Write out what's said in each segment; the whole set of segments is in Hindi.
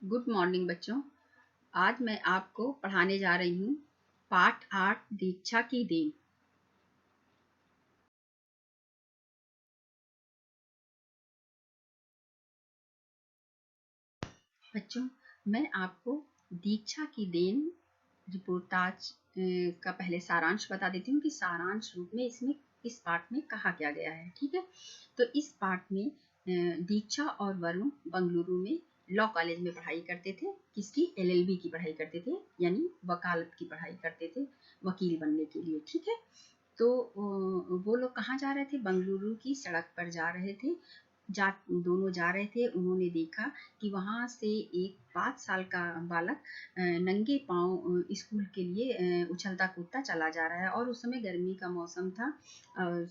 गुड मॉर्निंग बच्चों। आज मैं आपको पढ़ाने जा रही हूँ पाठ 8 दीक्षा की देन। बच्चों, मैं आपको दीक्षा की देन रिपोर्टाज का पहले सारांश बता देती हूँ कि सारांश रूप में इसमें इस पाठ में कहा क्या गया है। ठीक है, तो इस पाठ में दीक्षा और वरुण बंगलुरु में लॉ कॉलेज में पढ़ाई करते थे। किसकी? एलएलबी की पढ़ाई करते थे, यानी वकालत की पढ़ाई करते थे, वकील बनने के लिए। ठीक है, तो वो लोग कहाँ जा रहे थे? बंगलुरु की सड़क पर जा रहे थे। दोनों जा रहे थे। उन्होंने देखा कि वहाँ से एक 5 साल का बालक नंगे पांव स्कूल के लिए उछलता कूदता चला जा रहा है, और उस समय गर्मी का मौसम था।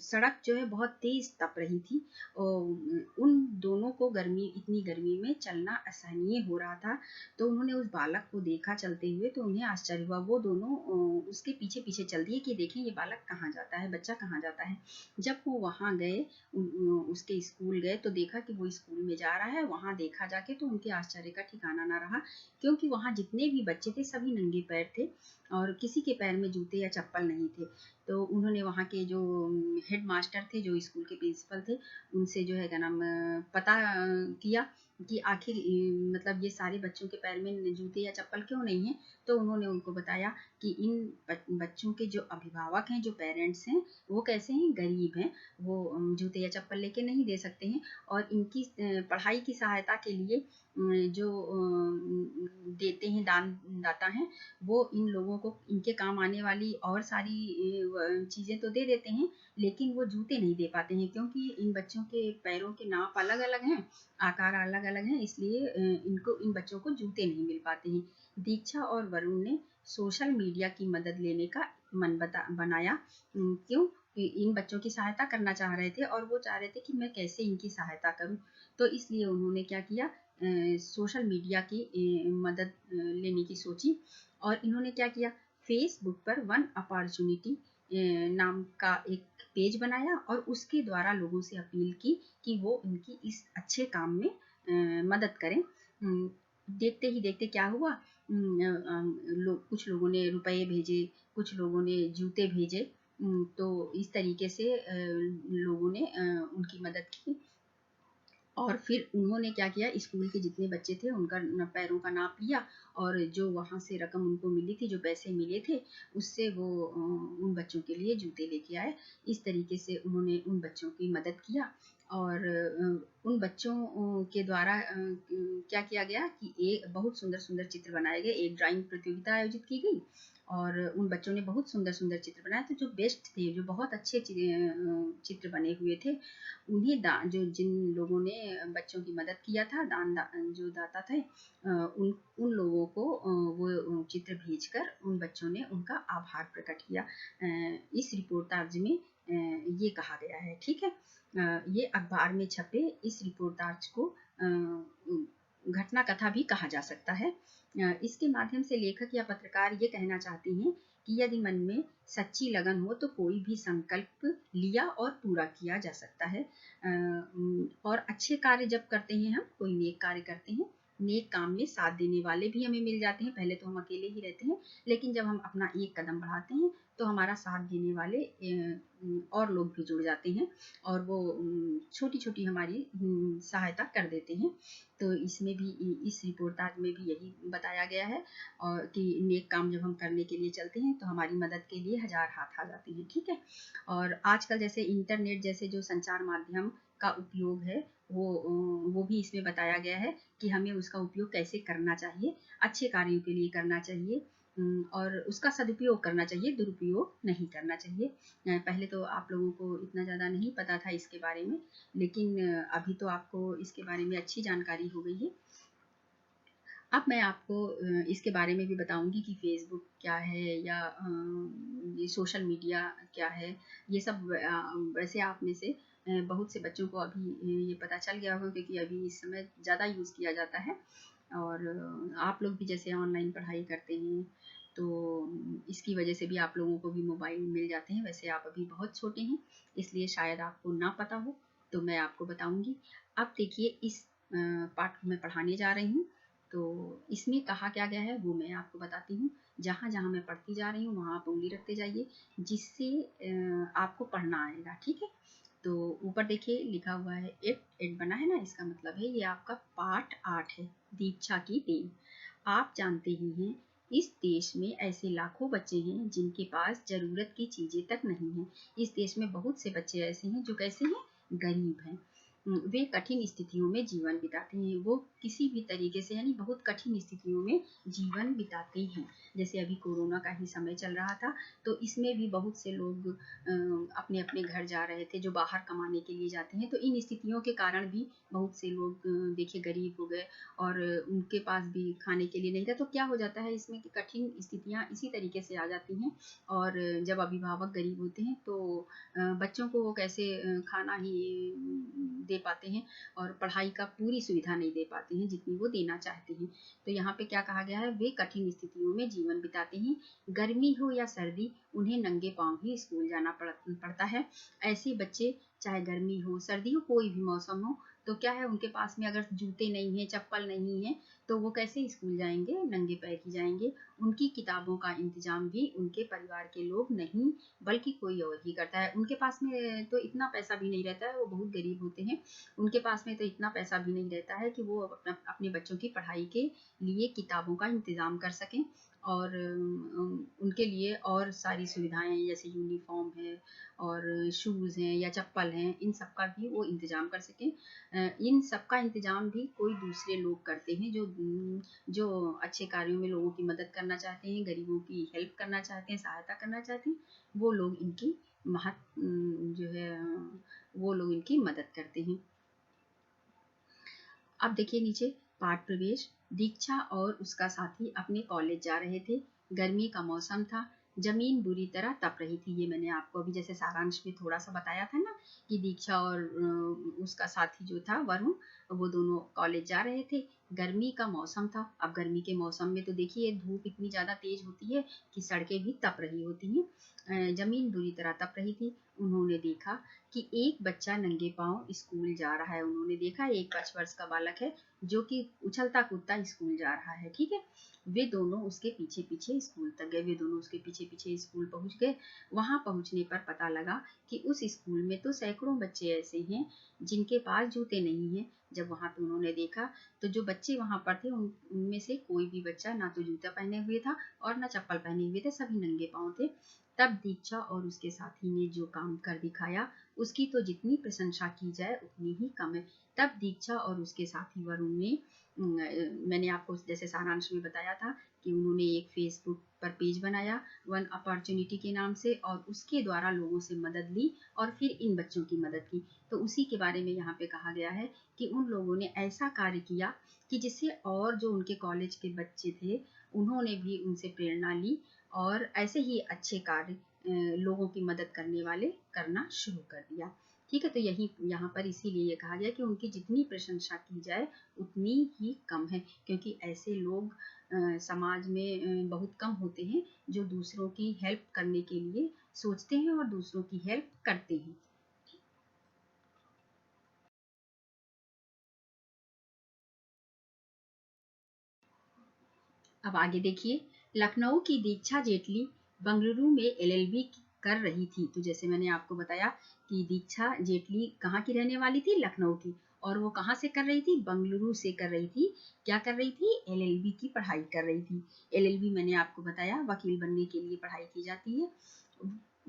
सड़क जो है बहुत तेज तप रही थी, और उन दोनों को इतनी गर्मी में चलना असहनीय हो रहा था। तो उन्होंने उस बालक को देखा चलते हुए, तो उन्हें आश्चर्य हुआ। वो दोनों उसके पीछे पीछे चल दिए कि देखें ये बालक कहाँ जाता है, बच्चा कहाँ जाता है। जब वो वहाँ गए, उसके स्कूल गए, तो देखा कि वो स्कूल में जा रहा है। वहाँ देखा जाके तो उनके आश्चर्य का ठिकाना ना रहा, क्योंकि वहाँ जितने भी बच्चे थे सभी नंगे पैर थे, और किसी के पैर में जूते या चप्पल नहीं थे। तो उन्होंने वहाँ के जो हेड मास्टर थे, जो स्कूल के प्रिंसिपल थे, उनसे जो है क्या नाम पता किया कि आखिर मतलब ये सारे बच्चों के पैर में जूते या चप्पल क्यों नहीं है। तो उन्होंने उनको बताया कि इन बच्चों के जो अभिभावक हैं, जो पेरेंट्स हैं, वो कैसे हैं? गरीब हैं। वो जूते या चप्पल लेके नहीं दे सकते हैं, और इनकी पढ़ाई की सहायता के लिए जो देते हैं, दान दाता हैं, वो इन लोगों को इनके काम आने वाली और सारी चीज़ें तो दे देते हैं, लेकिन वो जूते नहीं दे पाते हैं, क्योंकि इन बच्चों के पैरों के नाप अलग अलग हैं, आकार अलग अलग हैं, इसलिए इन बच्चों को जूते नहीं मिल पाते हैं। दीक्षा और वरुण ने सोशल मीडिया की मदद लेने का मन बनाया। क्यों? इन बच्चों की सहायता करना चाह रहे थे, और वो चाह रहे थे कि मैं कैसे इनकी सहायता करूं। तो इसलिए उन्होंने क्या किया? सोशल मीडिया की मदद लेने की सोची, और इन्होंने क्या किया? फेसबुक पर वन अपॉर्चुनिटी नाम का एक पेज बनाया, और उसके द्वारा लोगों से अपील की कि वो उनकी इस अच्छे काम में मदद करें। देखते ही देखते क्या हुआ? कुछ लोगों ने रुपए भेजे, कुछ लोगों ने जूते भेजे। तो इस तरीके से लोगों ने उनकी मदद की, और फिर उन्होंने क्या किया? स्कूल के जितने बच्चे थे उनका पैरों का नाप लिया, और जो वहाँ से रकम उनको मिली थी, जो पैसे मिले थे, उससे वो उन बच्चों के लिए जूते लेके आए। इस तरीके से उन्होंने उन बच्चों की मदद किया, और उन बच्चों के द्वारा क्या किया गया कि एक बहुत सुंदर सुंदर चित्र बनाए गए। एक ड्राइंग प्रतियोगिता आयोजित की गई, और उन बच्चों ने बहुत सुंदर सुंदर चित्र बनाए थे। जो बेस्ट थे, जो बहुत अच्छे चित्र बने हुए थे, उन्हें जो जिन लोगों ने बच्चों की मदद किया था, जो दाता थे, उन उन लोगों को वो चित्र भेजकर उन बच्चों ने उनका आभार प्रकट किया। इस रिपोर्टाज में ये कहा गया है। ठीक है, ये अखबार में छपे इस रिपोर्टाज को घटना कथा भी कहा जा सकता है। इसके माध्यम से लेखक या पत्रकार ये कहना चाहते हैं कि यदि मन में सच्ची लगन हो तो कोई भी संकल्प लिया और पूरा किया जा सकता है। और अच्छे कार्य जब करते हैं, हम कोई नेक कार्य करते हैं, नेक काम में साथ देने वाले भी हमें मिल जाते हैं। पहले तो हम अकेले ही रहते हैं, लेकिन जब हम अपना एक कदम बढ़ाते हैं तो हमारा साथ देने वाले और लोग भी जुड़ जाते हैं, और वो छोटी छोटी हमारी सहायता कर देते हैं। तो इसमें भी, इस रिपोर्टाज में भी यही बताया गया है, और कि नेक काम जब हम करने के लिए चलते हैं तो हमारी मदद के लिए हजार हाथ आ जाते हैं। ठीक है, और आजकल जैसे इंटरनेट जैसे जो संचार माध्यम का उपयोग है, वो भी इसमें बताया गया है कि हमें उसका उपयोग कैसे करना चाहिए। अच्छे कार्यों के लिए करना चाहिए, और उसका सदुपयोग करना चाहिए, दुरुपयोग नहीं करना चाहिए। पहले तो आप लोगों को इतना ज़्यादा नहीं पता था इसके बारे में, लेकिन अभी तो आपको इसके बारे में अच्छी जानकारी हो गई है। अब मैं आपको इसके बारे में भी बताऊंगी कि फेसबुक क्या है, या ये सोशल मीडिया क्या है। ये सब वैसे आप में से बहुत से बच्चों को अभी ये पता चल गया होगा, क्योंकि अभी इस समय ज़्यादा यूज़ किया जाता है, और आप लोग भी जैसे ऑनलाइन पढ़ाई करते हैं, तो इसकी वजह से भी आप लोगों को भी मोबाइल मिल जाते हैं। वैसे आप अभी बहुत छोटे हैं, इसलिए शायद आपको ना पता हो, तो मैं आपको बताऊंगी। अब देखिए, इस पाठ को मैं पढ़ाने जा रही हूँ। तो इसमें कहा क्या गया है वो मैं आपको बताती हूँ। जहाँ जहाँ मैं पढ़ती जा रही हूँ वहाँ आप उंगली रखते जाइए, जिससे आपको पढ़ना आएगा, ठीक है। तो ऊपर देखिए लिखा हुआ है एट, एट बना है ना, इसका मतलब है ये आपका पाठ 8 है, दीक्षा की देन। आप जानते ही हैं इस देश में ऐसे लाखों बच्चे हैं जिनके पास जरूरत की चीजें तक नहीं है। इस देश में बहुत से बच्चे ऐसे हैं जो कैसे हैं, गरीब हैं। वे कठिन स्थितियों में जीवन बिताते हैं, वो किसी भी तरीके से यानी बहुत कठिन स्थितियों में जीवन बिताते हैं। जैसे अभी कोरोना का ही समय चल रहा था, तो इसमें भी बहुत से लोग अपने अपने घर जा रहे थे जो बाहर कमाने के लिए जाते हैं। तो इन स्थितियों के कारण भी बहुत से लोग देखिए गरीब हो गए और उनके पास भी खाने के लिए नहीं था। तो क्या हो जाता है इसमें कि कठिन स्थितियाँ इसी तरीके से आ जाती हैं, और जब अभिभावक गरीब होते हैं तो बच्चों को वो कैसे खाना ही दे पाते हैं और पढ़ाई का पूरी सुविधा नहीं दे पाते हैं जितनी वो देना चाहते हैं। तो यहाँ पे क्या कहा गया है, वे कठिन स्थितियों में जीवन बिताते हैं, गर्मी हो या सर्दी उन्हें नंगे पांव ही स्कूल जाना पड़ता है। ऐसे बच्चे चाहे गर्मी हो सर्दी हो कोई भी मौसम हो, तो क्या है उनके पास में अगर जूते नहीं है चप्पल नहीं है तो वो कैसे स्कूल जाएंगे, नंगे पैर ही जाएंगे। उनकी किताबों का इंतजाम भी उनके परिवार के लोग नहीं बल्कि कोई और ही करता है। उनके पास में तो इतना पैसा भी नहीं रहता है, वो बहुत गरीब होते हैं, उनके पास में तो इतना पैसा भी नहीं रहता है कि वो अपने बच्चों की पढ़ाई के लिए किताबों का इंतजाम कर सकें, और उनके लिए और सारी सुविधाएं जैसे यूनिफॉर्म है और शूज़ हैं या चप्पल हैं, इन सब का भी वो इंतजाम कर सकें। इन सब का इंतजाम भी कोई दूसरे लोग करते हैं जो अच्छे कार्यों में लोगों की मदद करना चाहते हैं, गरीबों की हेल्प करना चाहते हैं, सहायता करना चाहते हैं। वो लोग इनकी जो है वो लोग इनकी मदद करते हैं। अब देखिए नीचे पाठ प्रवेश। दीक्षा और उसका साथी अपने कॉलेज जा रहे थे। गर्मी का मौसम था, जमीन बुरी तरह तप रही थी। ये मैंने आपको अभी जैसे सारांश में थोड़ा सा बताया था ना कि दीक्षा और उसका साथी जो था वरुण, वो दोनों कॉलेज जा रहे थे। गर्मी का मौसम था। अब गर्मी के मौसम में तो देखिए धूप इतनी ज्यादा तेज होती है कि सड़कें भी तप रही होती हैं, जमीन बुरी तरह तप रही थी। उन्होंने देखा कि एक बच्चा नंगे पांव स्कूल जा रहा है। उन्होंने देखा एक 5 वर्ष का बालक है जो कि उछलता कूदता स्कूल जा रहा है, ठीक है। वे दोनों उसके पीछे पीछे स्कूल तक गए, वे दोनों उसके पीछे पीछे स्कूल पहुंच गए। वहां पहुंचने पर पता लगा कि उस स्कूल में तो सैकड़ों बच्चे ऐसे हैं जिनके पास जूते नहीं हैं। जब वहां पे उन्होंने देखा तो जो बच्चे वहां पर थे उनमें से कोई भी बच्चा ना तो जूता पहने हुए था और ना चप्पल पहने हुए थे, सभी नंगे पांव थे। तब दीक्षा और उसके साथी ने जो काम कर दिखाया उसकी तो जितनी प्रशंसा की जाए उतनी ही कम है। तब दीक्षा और उसके साथी वरुण ने, मैंने आपको जैसे सारांश में बताया था कि उन्होंने एक फेसबुक पर पेज बनाया वन अपॉर्चुनिटी के नाम से, और उसके द्वारा लोगों से मदद ली और फिर इन बच्चों की मदद की। तो उसी के बारे में यहाँ पे कहा गया है कि उन लोगों ने ऐसा कार्य किया कि जिससे और जो उनके कॉलेज के बच्चे थे उन्होंने भी उनसे प्रेरणा ली और ऐसे ही अच्छे कार्य लोगों की मदद करने वाले करना शुरू कर दिया, ठीक है। तो यही यहाँ पर इसीलिए ये कहा गया कि उनकी जितनी प्रशंसा की जाए उतनी ही कम है, क्योंकि ऐसे लोग समाज में बहुत कम होते हैं जो दूसरों की हेल्प करने के लिए सोचते हैं और दूसरों की हेल्प करते हैं। अब आगे देखिए, लखनऊ की दीक्षा जेटली बंगलुरु में एलएलबी कर रही थी। तो जैसे मैंने आपको बताया कि दीक्षा जेटली कहाँ की रहने वाली थी, लखनऊ की, और वो कहाँ से कर रही थी, बंगलुरु से कर रही थी। क्या कर रही थी, एलएलबी की पढ़ाई कर रही थी। एलएलबी मैंने आपको बताया वकील बनने के लिए पढ़ाई की जाती है।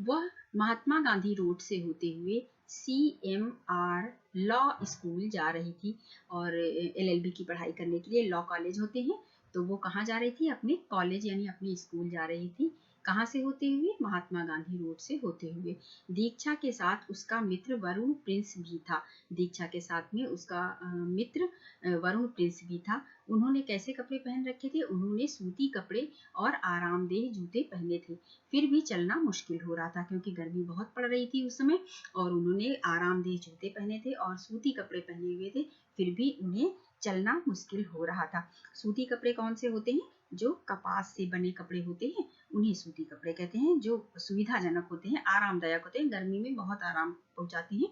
वह महात्मा गांधी रोड से होते हुए CMR लॉ स्कूल जा रही थी, और एलएलबी की पढ़ाई करने के लिए लॉ कॉलेज होते हैं, तो वो कहाँ जा रही थी, अपने कॉलेज यानी अपने स्कूल जा रही थी। कहाँ से होते हुए, महात्मा गांधी रोड से होते हुए। दीक्षा के साथ उसका मित्र वरुण प्रिंस भी था। दीक्षा के साथ में उसका मित्र वरुण प्रिंस भी था। उन्होंने कैसे कपड़े पहन रखे थे, उन्होंने सूती कपड़े और आरामदेह जूते पहने थे। फिर भी चलना मुश्किल हो रहा था क्योंकि गर्मी बहुत पड़ रही थी उस समय, और उन्होंने आरामदेह जूते पहने थे और सूती कपड़े पहने हुए थे, फिर भी उन्हें चलना मुश्किल हो रहा था। सूती कपड़े कौन से होते हैं, जो कपास से बने कपड़े होते हैं उन्हें सूती कपड़े कहते हैं, जो सुविधाजनक होते हैं, आरामदायक होते हैं, गर्मी में बहुत आराम पहुंचाते हैं।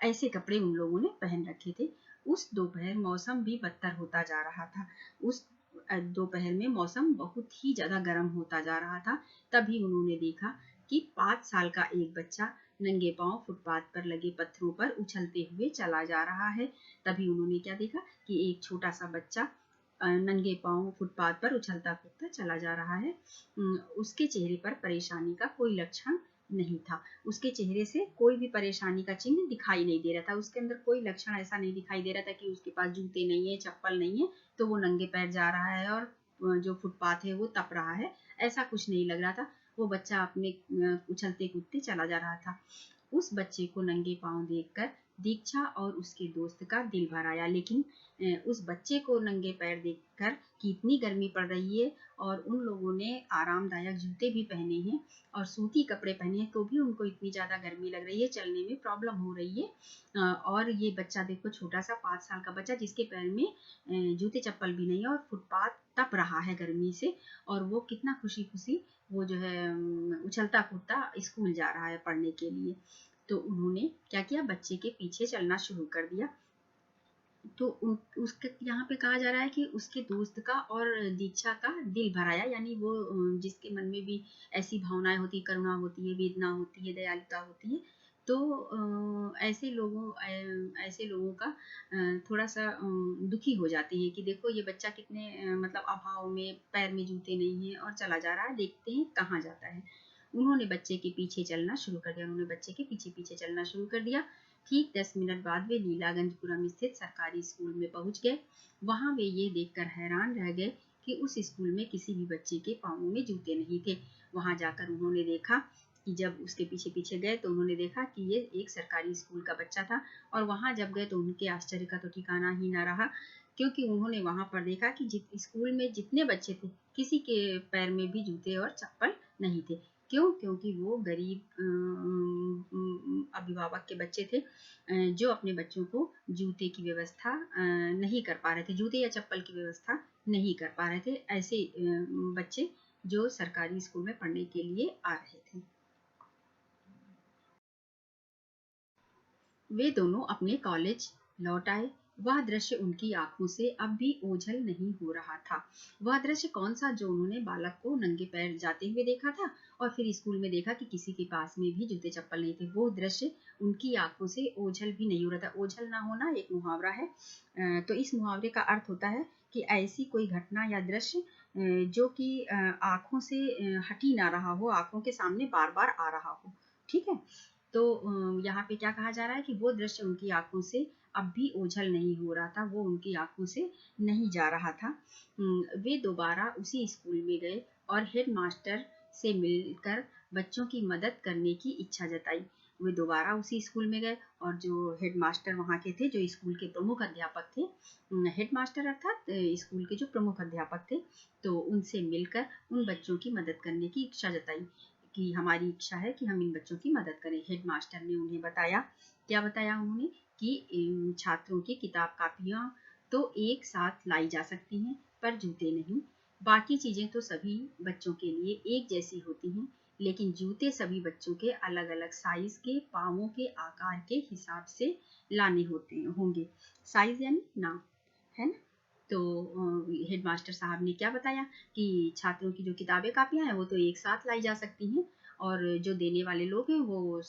ऐसे कपड़े उन लोगों ने पहन रखे थे। उस दोपहर मौसम भी बदतर होता जा रहा था। उस दोपहर में मौसम बहुत ही ज़्यादा गर्म होता जा रहा था। तभी उन्होंने देखा कि 5 साल का एक बच्चा नंगे पांव फुटपाथ पर लगे पत्थरों पर उछलते हुए चला जा रहा है। तभी उन्होंने क्या देखा कि एक छोटा सा बच्चा नंगे पांव फुटपाथ पर उछलता कूदता चला जा रहा है। उसके चेहरे पर परेशानी का कोई लक्षण नहीं था। उसके चेहरे से कोई भी परेशानी का चिन्ह दिखाई नहीं दे रहा था। उसके अंदर कोई लक्षण ऐसा नहीं दिखाई दे रहा था कि उसके पास जूते नहीं है, चप्पल नहीं है, तो वो नंगे पैर जा रहा है और जो फुटपाथ है वो तप रहा है, ऐसा कुछ नहीं लग रहा था। वो बच्चा अपने उछलते कूदते चला जा रहा था। उस बच्चे को नंगे पांव देखकर दीक्षा और उसके दोस्त का दिल भर आया। लेकिन उस बच्चे को नंगे पैर देखकर कि इतनी गर्मी पड़ रही है और उन लोगों ने आरामदायक जूते भी पहने हैं और सूती कपड़े पहने हैं, तो भी उनको इतनी ज़्यादा गर्मी लग रही है, चलने में प्रॉब्लम हो रही है। और ये बच्चा देखो, छोटा सा 5 साल का बच्चा जिसके पैर में जूते चप्पल भी नहीं है और फुटपाथ तप रहा है गर्मी से, और वो कितना खुशी खुशी वो जो है उछलता कूदता स्कूल जा रहा है पढ़ने के लिए। तो उन्होंने क्या किया, बच्चे के पीछे चलना शुरू कर दिया। तो उसके यहाँ पे कहा जा रहा है कि उसके दोस्त का और दीक्षा का दिल भर आया, यानी वो जिसके मन में भी ऐसी भावनाएं होती, करुणा होती है, वेदना होती है, दयालुता होती है, तो ऐसे लोगों का थोड़ा सा दुखी हो जाते हैं कि देखो ये बच्चा कितने मतलब अभाव में, पैर में जूते नहीं है और चला जा रहा है, देखते हैं कहाँ जाता है। उन्होंने बच्चे के पीछे चलना शुरू कर दिया। उन्होंने बच्चे के पीछे पीछे चलना शुरू कर दिया। ठीक 10 मिनट बाद वे लीलागंजपुरम स्थित सरकारी स्कूल में पहुंच गए। वहां वे ये देखकर हैरान रह गए कि उस स्कूल में किसी भी बच्चे के पाँवों में जूते नहीं थे। वहां जाकर उन्होंने देखा कि जब उसके पीछे पीछे गए तो उन्होंने देखा कि ये एक सरकारी स्कूल का बच्चा था। और वहां जब गए तो उनके आश्चर्य का तो ठिकाना ही ना रहा, क्योंकि उन्होंने वहां पर देखा कि स्कूल में जितने बच्चे थे, किसी के पैर में भी जूते और चप्पल नहीं थे। क्यों? क्योंकि वो गरीब अभिभावक के बच्चे थे, जो अपने बच्चों को जूते की व्यवस्था नहीं कर पा रहे थे, जूते या चप्पल की व्यवस्था नहीं कर पा रहे थे। ऐसे बच्चे जो सरकारी स्कूल में पढ़ने के लिए आ रहे थे। वे दोनों अपने कॉलेज लौट आए। वह दृश्य उनकी आंखों से अब भी ओझल नहीं हो रहा था। वह दृश्य कौन सा जो उन्होंने बालक को नंगे पैर जाते हुए देखा था और फिर स्कूल में देखा कि किसी के पास में भी जूते चप्पल नहीं थे। वो दृश्य उनकी आंखों से ओझल भी नहीं हो रहा था। ओझल ना होना एक मुहावरा है। तो इस मुहावरे का अर्थ होता है कि ऐसी कोई घटना या दृश्य जो कि आंखों से हटी ना रहा हो, आंखों के सामने बार बार आ रहा हो। ठीक है। तो यहाँ पे क्या कहा जा रहा है कि वो दृश्य उनकी आंखों से अब भी ओझल नहीं हो रहा था, वो उनकी आंखों से नहीं जा रहा था। वे दोबारा उसी स्कूल में गए और हेडमास्टर से मिलकर बच्चों की मदद करने की इच्छा जताई। वे दोबारा उसी स्कूल में गए और जो हेडमास्टर वहाँ के थे, जो स्कूल के प्रमुख अध्यापक थे, हेडमास्टर अर्थात स्कूल के जो प्रमुख अध्यापक थे, तो उनसे मिलकर उन बच्चों की मदद करने की इच्छा जताई कि हमारी इच्छा है कि हम इन बच्चों की मदद करें। हेडमास्टर ने उन्हें बताया, क्या बताया उन्होंने, कि छात्रों की किताब कापियां तो एक साथ लाई जा सकती हैं, पर जूते नहीं। बाकी चीजें तो सभी बच्चों के लिए एक जैसी होती हैं, लेकिन जूते सभी बच्चों के अलग अलग साइज के, पाँवों के आकार के हिसाब से लाने होंगे। साइज यानी नाप, है ना। तो हेडमास्टर साहब ने क्या बताया कि छात्रों की जो किताबें कापियां हैं वो तो एक साथ लाई जा सकती हैं, और जो देने वाले लोग हैं वो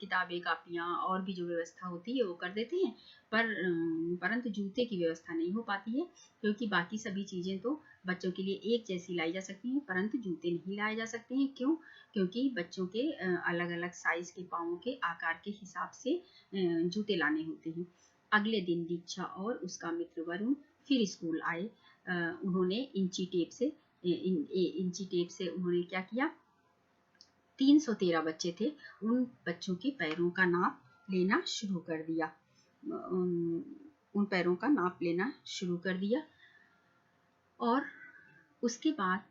किताबें कापियां और भी जो व्यवस्था होती है वो कर देते हैं, परंतु जूते की व्यवस्था नहीं हो पाती है, क्योंकि बाकी सभी चीजें तो बच्चों के लिए एक जैसी लाई जा सकती हैं, परंतु जूते नहीं लाए जा सकते हैं। क्यों? क्योंकि बच्चों के अलग अलग साइज के, पाँवों के आकार के हिसाब से जूते लाने होते हैं। अगले दिन दीक्षा और उसका मित्र वरुण फिर स्कूल आए। उन्होंने इंची टेप से उन्होंने क्या किया, 313 बच्चे थे, उन बच्चों के पैरों का नाप लेना शुरू कर दिया। उन पैरों का नाप लेना शुरू कर दिया और उसके बाद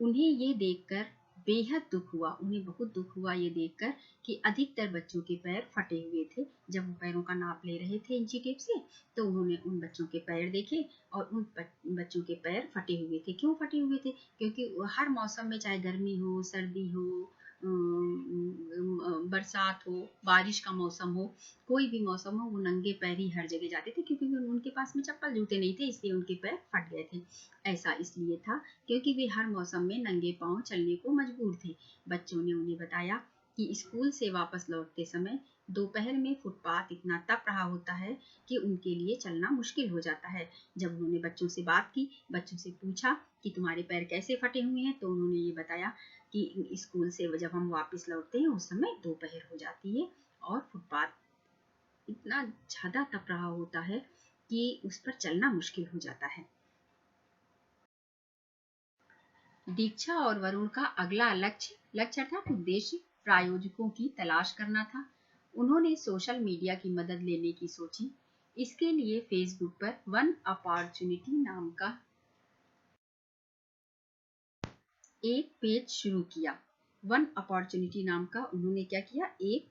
उन्हें ये देखकर बेहद दुख हुआ, उन्हें बहुत दुख हुआ ये देखकर कि अधिकतर बच्चों के पैर फटे हुए थे। जब वो पैरों का नाप ले रहे थे इंची टेप से, तो उन्होंने उन बच्चों के पैर देखे और उन बच्चों के पैर फटे हुए थे। क्यों फटे हुए थे? क्योंकि हर मौसम में, चाहे गर्मी हो, सर्दी हो, बरसात हो, बारिश का मौसम हो, कोई भी मौसम हो, वो नंगे पैर ही हर जगह जाते थे, क्योंकि उनके पास में चप्पल जूते नहीं थे, इसलिए उनके पैर फट गए थे। ऐसा इसलिए था क्योंकि वे हर मौसम में नंगे पांव चलने को मजबूर थे। बच्चों ने उन्हें बताया कि स्कूल से वापस लौटते समय दोपहर में फुटपाथ इतना तप रहा होता है कि उनके लिए चलना मुश्किल हो जाता है। जब उन्होंने बच्चों से बात की, बच्चों से पूछा कि तुम्हारे पैर कैसे फटे हुए हैं, तो उन्होंने ये बताया कि स्कूल से जब हम वापस लौटते हैं उस समय दोपहर हो जाती है और फुटपाथ इतना ज्यादा तप रहा होता है कि उस पर चलना मुश्किल हो जाता है। दीक्षा और वरुण का अगला लक्ष्य अर्थात उद्देश्य प्रायोजकों की तलाश करना था। उन्होंने सोशल मीडिया की मदद लेने की सोची। इसके लिए फेसबुक पर वन अपॉर्चुनिटी नाम का एक पेज शुरू किया। वन अपॉर्चुनिटी नाम का उन्होंने क्या किया, एक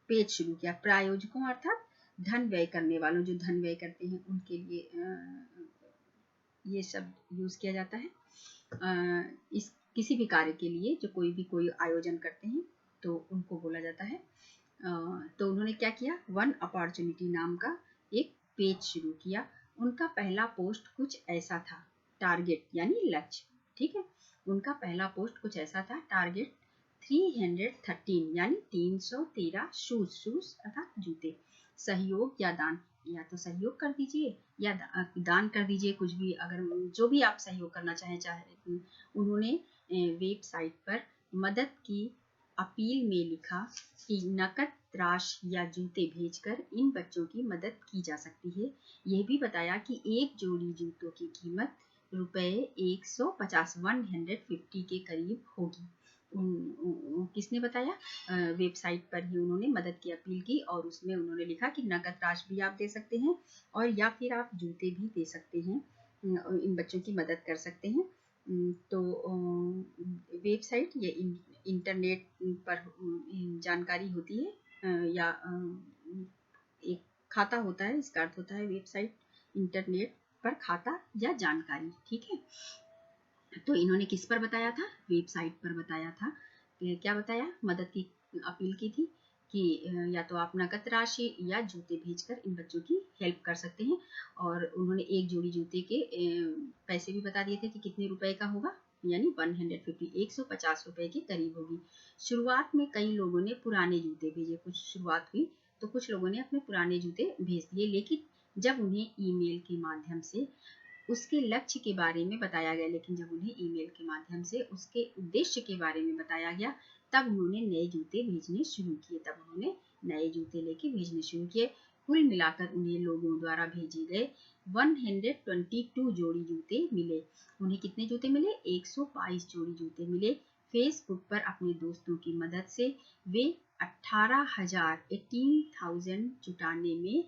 पेज शुरू किया। प्रायोजकों अर्थात धन व्यय करने वालों, जो धन व्यय करते हैं उनके लिए ये शब्द यूज किया जाता है। इस किसी भी कार्य के लिए जो कोई आयोजन करते हैं तो उनको बोला जाता है। तो उन्होंने क्या किया, वन अपॉर्चुनिटी नाम का एक पेज शुरू किया। उनका पहला पोस्ट कुछ ऐसा था, टारगेट यानी लक्ष्य, ठीक है। उनका पहला पोस्ट कुछ ऐसा था, टारगेट 313 यानी 313 शूज अर्थात जूते। सहयोग या दान, या तो सहयोग कर दीजिए या दान कर दीजिए, कुछ भी, अगर जो भी आप सहयोग करना चाहे। उन्होंने वेबसाइट पर मदद की अपील में लिखा कि नकद राशि या जूते भेजकर इन बच्चों की मदद की जा सकती है। यह भी बताया कि एक जोड़ी जूतों की कीमत रुपए 150 150 के करीब होगी। किसने बताया, वेबसाइट पर ही उन्होंने मदद की अपील की और उसमें उन्होंने लिखा कि नकद राशि भी आप दे सकते हैं और या फिर आप जूते भी दे सकते हैं, इन बच्चों की मदद कर सकते हैं। तो वेबसाइट या इंटरनेट पर जानकारी होती है, या एक खाता होता है, इसका अर्थ होता है वेबसाइट, इंटरनेट पर खाता या जानकारी, ठीक है। तो इन्होंने किस पर बताया था, वेबसाइट पर बताया था। क्या बताया, मदद की अपील की थी कि या तो आप नकद राशि या जूते भेजकर इन बच्चों की हेल्प कर सकते हैं। और उन्होंने एक जोड़ी जूते के पैसे भी बता दिए थे कि कितने रुपए का होगा, यानी 150 रुपए के करीब होगी। शुरुआत में कई लोगों ने पुराने जूते भेजे, कुछ शुरुआत हुई तो कुछ लोगों ने अपने पुराने जूते भेज दिए, लेकिन जब उन्हें ईमेल के माध्यम से उसके लक्ष्य के बारे में बताया गया, लेकिन जब उन्हें ईमेल के माध्यम से उसके उद्देश्य के बारे में बताया गया, तब उन्होंने नए जूते भेजने शुरू किए, कुल मिलाकर उन्हें लोगों द्वारा भेजे गए 122 जोड़ी जूते मिले। उन्हें कितने जूते मिले, 122 जोड़ी जूते मिले। फेसबुक पर अपने दोस्तों की मदद से वे 18,000 जुटाने में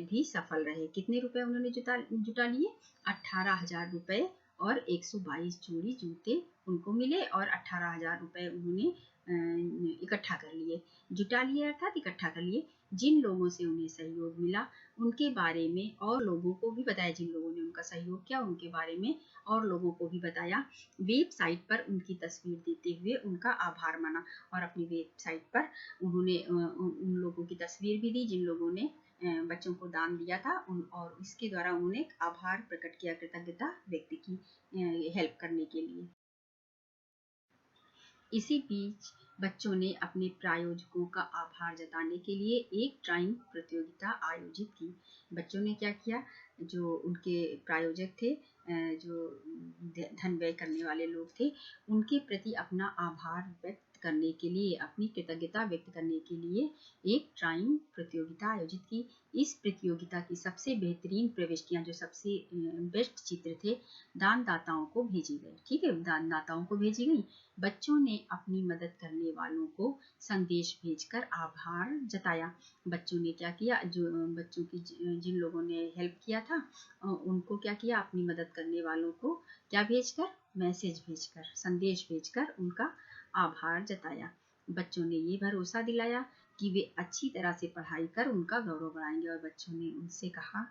भी सफल रहे। कितने रुपए उन्होंने जुटा लिए, 18,000 रुपए और 122 जोड़ी जूते उनको मिले और 18,000 रुपए उन्होंने इकट्ठा कर लिए, जुटा लिए अर्थात इकट्ठा कर लिए। जिन लोगों से उन्हें सहयोग मिला उनके बारे में और लोगों को भी बताया, जिन लोगों ने उनका सहयोग किया उनके बारे में और लोगों को भी बताया। वेबसाइट पर उनकी तस्वीर देते हुए उनका आभार माना और अपनी वेबसाइट पर उन्होंने उन लोगों की तस्वीर भी दी जिन लोगों ने बच्चों को दान दिया था, और इसके द्वारा उन्होंने आभार प्रकट किया, कृतज्ञता व्यक्त की हेल्प करने के लिए। इसी बीच बच्चों ने अपने प्रायोजकों का आभार जताने के लिए एक ड्राइंग प्रतियोगिता आयोजित की। बच्चों ने क्या किया, जो उनके प्रायोजक थे, जो धन व्यय करने वाले लोग थे, उनके प्रति अपना आभार व्यक्त करने के लिए, अपनी कृतज्ञता व्यक्त करने के लिए एक ड्राइंग प्रतियोगिता आयोजित की। इस प्रतियोगिता की सबसे बेहतरीन प्रविष्टियां, जो सबसे बेस्ट चित्र थे, दानदाताओं को भेजी गई, ठीक है, दानदाताओं को भेजी गई। बच्चों ने अपनी मदद करने वालों को संदेश भेजकर आभार जताया। बच्चों ने क्या किया, जो बच्चों की जिन लोगों ने हेल्प किया था उनको क्या किया, अपनी मदद करने वालों को क्या भेजकर, मैसेज भेजकर, संदेश भेजकर उनका आभार जताया। बच्चों ने ये भरोसा दिलाया कि वे अच्छी तरह से पढ़ाई कर उनका गौरव बढ़ाएंगे, और बच्चों ने उनसे कहा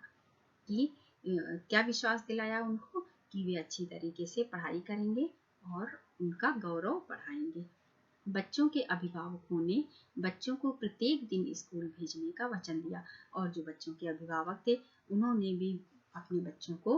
कि क्या विश्वास दिलाया उनको कि वे अच्छी तरीके से पढ़ाई करेंगे और उनका गौरव बढ़ाएंगे। बच्चों के अभिभावकों ने बच्चों को प्रत्येक दिन स्कूल भेजने का वचन दिया, और जो बच्चों के अभिभावक थे उन्होंने भी अपने बच्चों को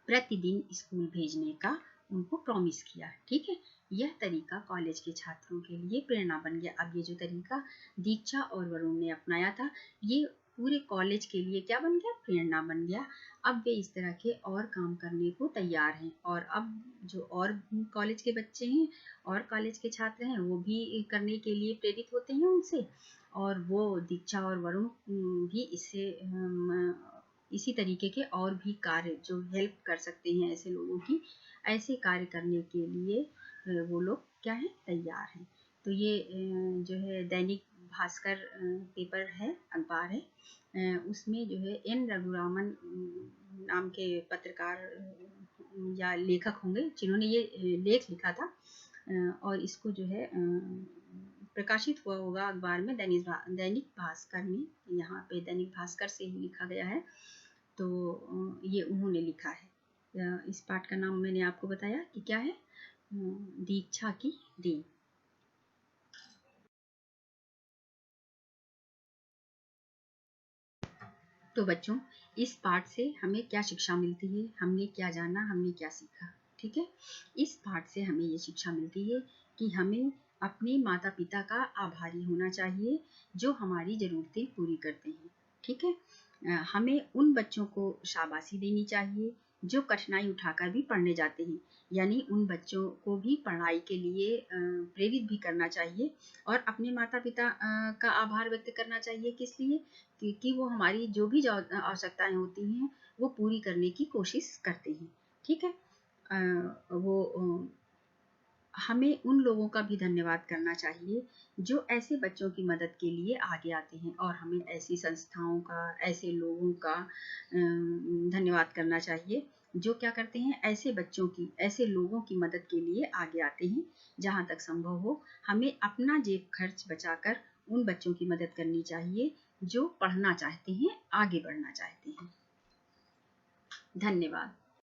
प्रतिदिन स्कूल भेजने का उनको प्रॉमिस किया। ठीक है, यह तरीका कॉलेज के छात्रों के लिए प्रेरणा बन गया। अब ये जो तरीका दीक्षा और वरुण ने अपनाया था, ये पूरे कॉलेज के लिए क्या बन गया, प्रेरणा बन गया। अब वे इस तरह के और काम करने को तैयार हैं, और अब जो और कॉलेज के बच्चे हैं और कॉलेज के छात्र हैं वो भी करने के लिए प्रेरित होते हैं उनसे, और वो दीक्षा और वरुण भी इससे इसी तरीके के और भी कार्य जो हेल्प कर सकते हैं ऐसे लोगों की, ऐसे कार्य करने के लिए वो लोग क्या है, तैयार हैं। तो ये जो है दैनिक भास्कर पेपर है, अखबार है, उसमें जो है एन रघुरामन नाम के पत्रकार या लेखक होंगे जिन्होंने ये लेख लिखा था, और इसको जो है प्रकाशित हुआ होगा अखबार में दैनिक भास्कर में। यहाँ पे दैनिक भास्कर से ही लिखा गया है, तो ये उन्होंने लिखा है। इस पाठ का नाम मैंने आपको बताया कि क्या है, दीक्षा की देन। तो बच्चों, इस पाठ से हमें क्या शिक्षा मिलती है, हमने क्या जाना, हमने क्या सीखा। ठीक है, इस पाठ से हमें ये शिक्षा मिलती है कि हमें अपने माता पिता का आभारी होना चाहिए जो हमारी ज़रूरतें पूरी करते हैं। ठीक है, हमें उन बच्चों को शाबाशी देनी चाहिए जो कठिनाई उठाकर भी पढ़ने जाते हैं, यानी उन बच्चों को भी पढ़ाई के लिए प्रेरित भी करना चाहिए, और अपने माता पिता का आभार व्यक्त करना चाहिए, किस लिए, कि वो हमारी जो भी आवश्यकताएं होती हैं वो पूरी करने की कोशिश करते हैं। ठीक है, हमें उन लोगों का भी धन्यवाद करना चाहिए जो ऐसे बच्चों की मदद के लिए आगे आते हैं, और हमें ऐसी संस्थाओं का, ऐसे लोगों का धन्यवाद करना चाहिए जो क्या करते हैं, ऐसे बच्चों की, ऐसे लोगों की मदद के लिए आगे आते हैं। जहाँ तक संभव हो हमें अपना जेब खर्च बचाकर उन बच्चों की मदद करनी चाहिए जो पढ़ना चाहते हैं, आगे बढ़ना चाहते हैं। धन्यवाद।